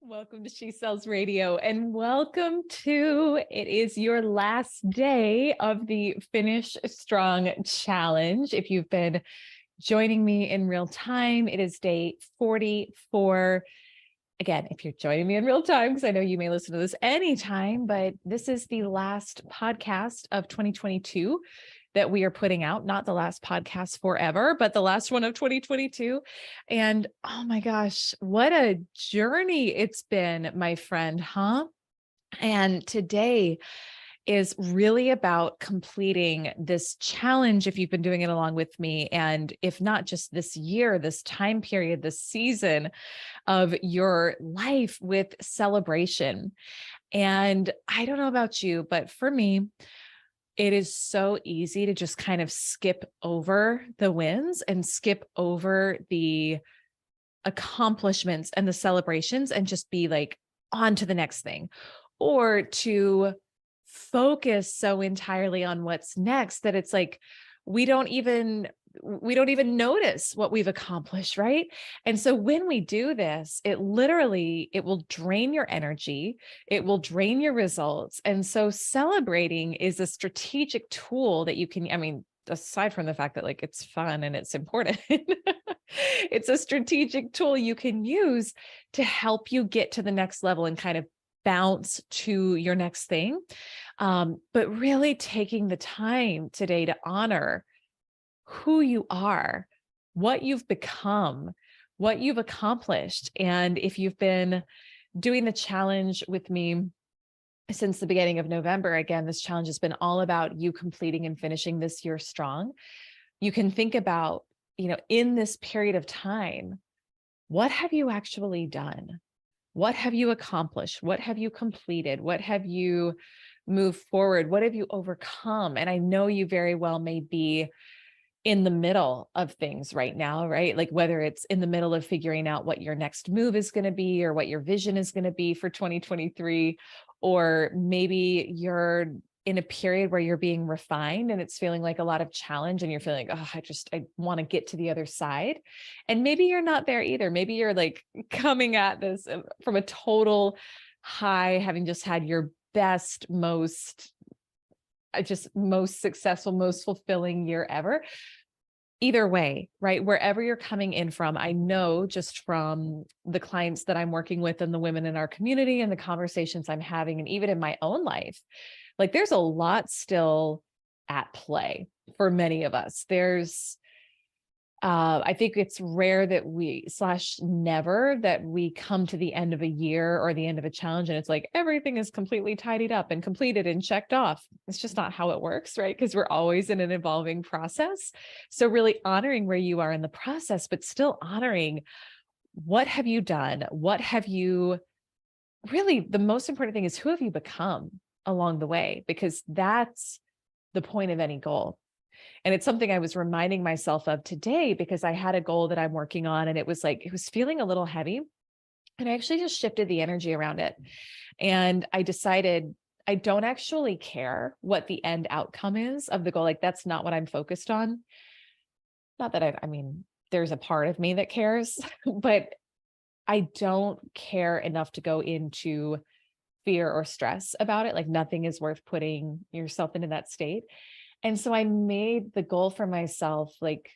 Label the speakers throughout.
Speaker 1: Welcome to She Sells Radio and welcome to it is your last day of the Finish Strong Challenge. If you've been joining me in real time, it is day 44. Again, if you're joining me in real time, because I know you may listen to this anytime, but this is the last podcast of 2022 that we are putting out, not the last podcast forever, but the last one of 2022. And oh my gosh, what a journey it's been, my friend, huh? And today is really about completing this challenge if you've been doing it along with me. And if not just this year, this time period, this season of your life with celebration. And I don't know about you, but for me, it is so easy to just kind of skip over the wins and skip over the accomplishments and the celebrations and just be like on to the next thing, or to focus so entirely on what's next that it's like we don't even notice what we've accomplished, right? And so when we do this, it will drain your energy, it will drain your results. And so celebrating is a strategic tool that you can, I mean, aside from the fact that like it's fun and it's important, it's a strategic tool you can use to help you get to the next level and kind of bounce to your next thing. But really taking the time today to honor who you are, what you've become, what you've accomplished. And if you've been doing the challenge with me since the beginning of November, again, this challenge has been all about you completing and finishing this year strong. You can think about, in this period of time, what have you actually done? What have you accomplished? What have you completed? What have you moved forward? What have you overcome? And I know you very well may be in the middle of things right now, right? Like whether it's in the middle of figuring out what your next move is going to be or what your vision is going to be for 2023, or maybe you're in a period where you're being refined and it's feeling like a lot of challenge and you're feeling like, oh, I want to get to the other side. And maybe you're not there either. Maybe you're like coming at this from a total high, having just had your best, most successful, most fulfilling year ever. Either way, right? Wherever you're coming in from, I know just from the clients that I'm working with and the women in our community and the conversations I'm having, and even in my own life, like there's a lot still at play for many of us. I think it's rare that never that we come to the end of a year or the end of a challenge and it's like everything is completely tidied up and completed and checked off. It's just not how it works, right? Because we're always in an evolving process. So really honoring where you are in the process, but still honoring what have you done? Really, the most important thing is who have you become along the way? Because that's the point of any goal. And it's something I was reminding myself of today because I had a goal that I'm working on and it was feeling a little heavy. And I actually just shifted the energy around it. And I decided I don't actually care what the end outcome is of the goal. Like that's not what I'm focused on. Not that I mean, there's a part of me that cares, but I don't care enough to go into fear or stress about it. Like nothing is worth putting yourself into that state. And so I made the goal for myself, like,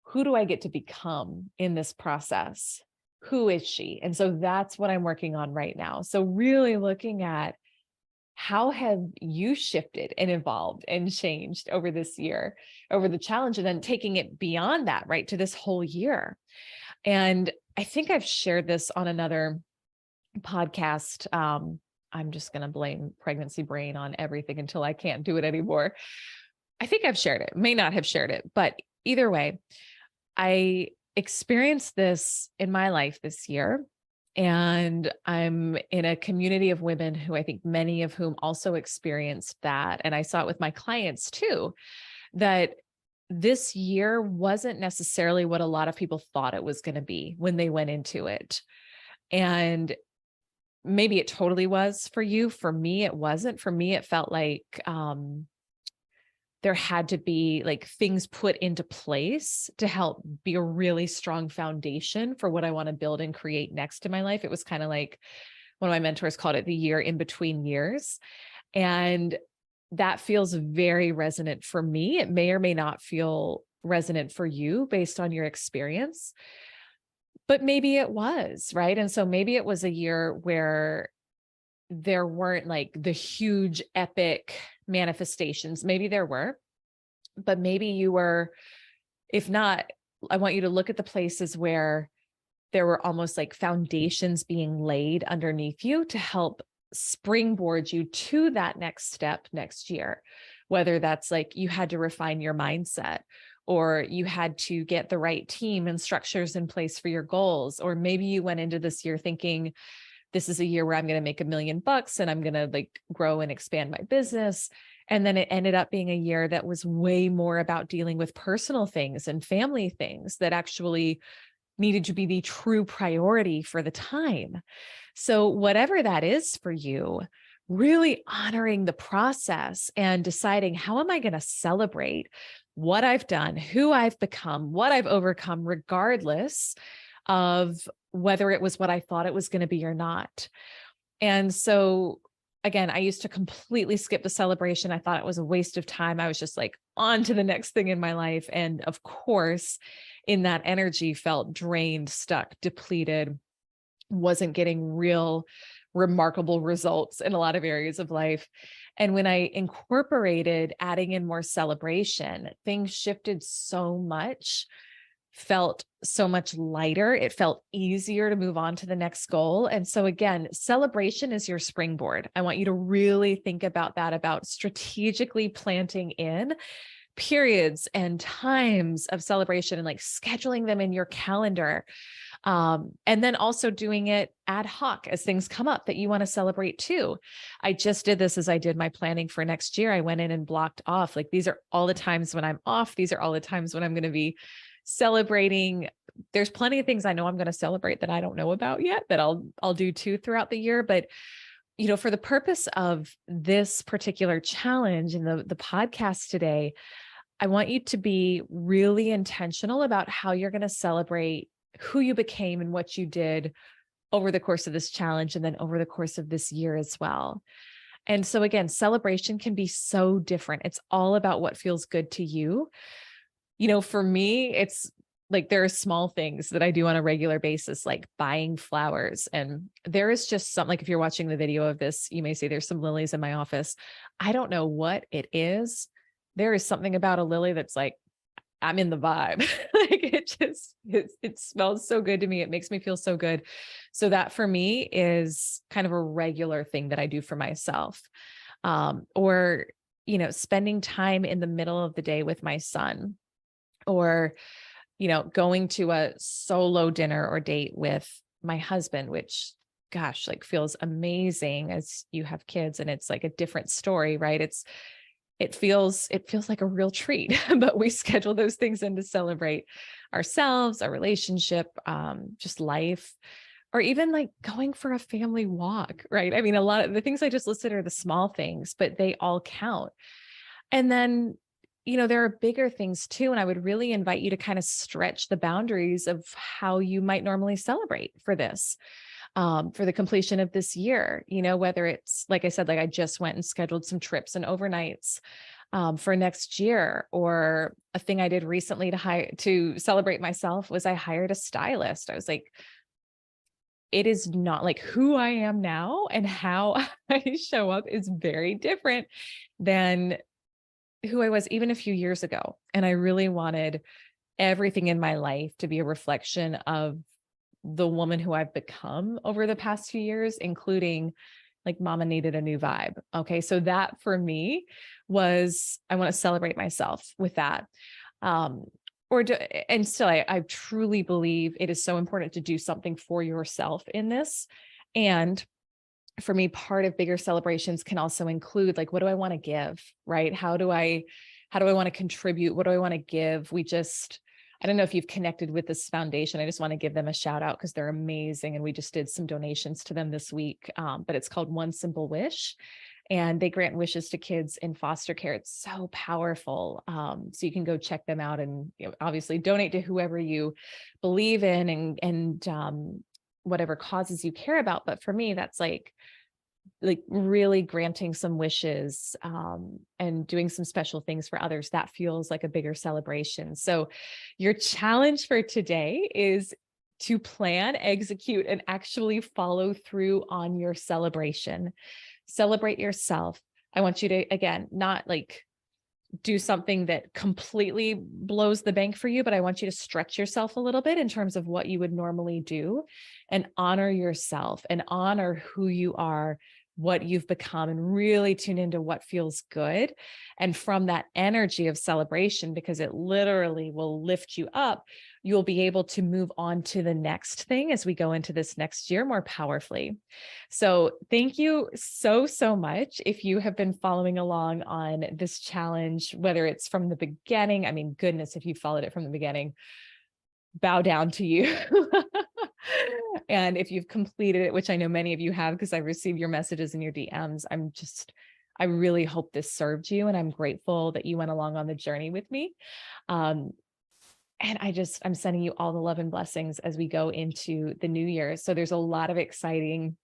Speaker 1: who do I get to become in this process? Who is she? And so that's what I'm working on right now. So really looking at how have you shifted and evolved and changed over this year, over the challenge, and then taking it beyond that, right, to this whole year. And I think I've shared this on another podcast. I'm just going to blame pregnancy brain on everything until I can't do it anymore. I think I've shared it, may not have shared it, but either way, I experienced this in my life this year. And I'm in a community of women who I think many of whom also experienced that. And I saw it with my clients too, that this year wasn't necessarily what a lot of people thought it was going to be when they went into it. And maybe it totally was for you. For me, it wasn't. For me, it felt like there had to be like things put into place to help be a really strong foundation for what I want to build and create next in my life. It was kind of like one of my mentors called it the year in between years. And that feels very resonant for me. It may or may not feel resonant for you based on your experience, but maybe it was, right? And so maybe it was a year where there weren't like the huge epic manifestations. Maybe there were, but maybe you were, if not, I want you to look at the places where there were almost like foundations being laid underneath you to help springboard you to that next step next year. Whether that's like you had to refine your mindset, or you had to get the right team and structures in place for your goals, or maybe you went into this year thinking, this is a year where I'm going to make $1 million and I'm going to like grow and expand my business. And then it ended up being a year that was way more about dealing with personal things and family things that actually needed to be the true priority for the time. So whatever that is for you, really honoring the process and deciding, how am I going to celebrate what I've done, who I've become, what I've overcome, regardless of whether it was what I thought it was going to be or not. And so again, I used to completely skip the celebration. I thought it was a waste of time. I was just like on to the next thing in my life. And of course, in that energy, felt drained, stuck, depleted, wasn't getting real remarkable results in a lot of areas of life. And when I incorporated adding in more celebration, things shifted so much, felt so much lighter. It felt easier to move on to the next goal. And so again, celebration is your springboard. I want you to really think about that, about strategically planting in periods and times of celebration and like scheduling them in your calendar. And then also doing it ad hoc as things come up that you want to celebrate too. I just did this as I did my planning for next year. I went in and blocked off, like, these are all the times when I'm off. These are all the times when I'm going to be celebrating. There's plenty of things I know I'm going to celebrate that I don't know about yet that I'll do too throughout the year. But, you know, for the purpose of this particular challenge and the podcast today, I want you to be really intentional about how you're going to celebrate who you became and what you did over the course of this challenge, and then over the course of this year as well. And so again, celebration can be so different. It's all about what feels good to you. You know, for me, it's like there are small things that I do on a regular basis, like buying flowers. And there is just something, like if you're watching the video of this, you may see there's some lilies in my office. I don't know what it is. There is something about a lily that's like, I'm in the vibe. Like it smells so good to me. It makes me feel so good. So that for me is kind of a regular thing that I do for myself. Or, you know, spending time in the middle of the day with my son, or, you know, going to a solo dinner or date with my husband, which, gosh, like feels amazing as you have kids, and it's like a different story, right? It feels like a real treat, but we schedule those things in to celebrate ourselves, our relationship, just life, or even like going for a family walk, right? I mean, a lot of the things I just listed are the small things, but they all count. And then, you know, there are bigger things too. And I would really invite you to kind of stretch the boundaries of how you might normally celebrate for this. For the completion of this year, you know, whether it's, like I said, like I just went and scheduled some trips and overnights for next year, or a thing I did recently to celebrate myself was I hired a stylist. I was like, it is not like who I am now, and how I show up is very different than who I was even a few years ago. And I really wanted everything in my life to be a reflection of the woman who I've become over the past few years, including like mama needed a new vibe. Okay. So that for me was, I want to celebrate myself with that. And still, I truly believe it is so important to do something for yourself in this. And for me, part of bigger celebrations can also include like, what do I want to give, right? How do I want to contribute? What do I want to give? I don't know if you've connected with this foundation. I just want to give them a shout out because they're amazing. And we just did some donations to them this week. But it's called One Simple Wish. and they grant wishes to kids in foster care. It's so powerful. So you can go check them out and obviously donate to whoever you believe in and whatever causes you care about. But for me, that's like really granting some wishes and doing some special things for others. That feels like a bigger celebration. So your challenge for today is to plan, execute, and actually follow through on your celebration. Celebrate yourself. I want you to, again, not like do something that completely blows the bank for you, but I want you to stretch yourself a little bit in terms of what you would normally do and honor yourself and honor who you are, what you've become, and really tune into what feels good. And from that energy of celebration, because it literally will lift you up, you'll be able to move on to the next thing as we go into this next year more powerfully. So thank you so, so much. If you have been following along on this challenge, whether it's from the beginning, I mean, goodness, if you followed it from the beginning, bow down to you. And if you've completed it, which I know many of you have, because I received your messages and your DMs, I really hope this served you. And I'm grateful that you went along on the journey with me. And I'm sending you all the love and blessings as we go into the new year. So there's a lot of exciting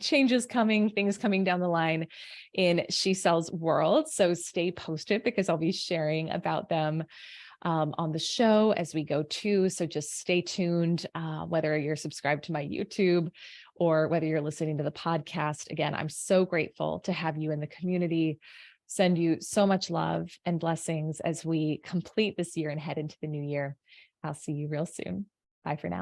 Speaker 1: changes coming, things coming down the line in She Sells world. So stay posted because I'll be sharing about them on the show as we go too. So just stay tuned, whether you're subscribed to my YouTube or whether you're listening to the podcast. Again, I'm so grateful to have you in the community. Send you so much love and blessings as we complete this year and head into the new year. I'll see you real soon. Bye for now.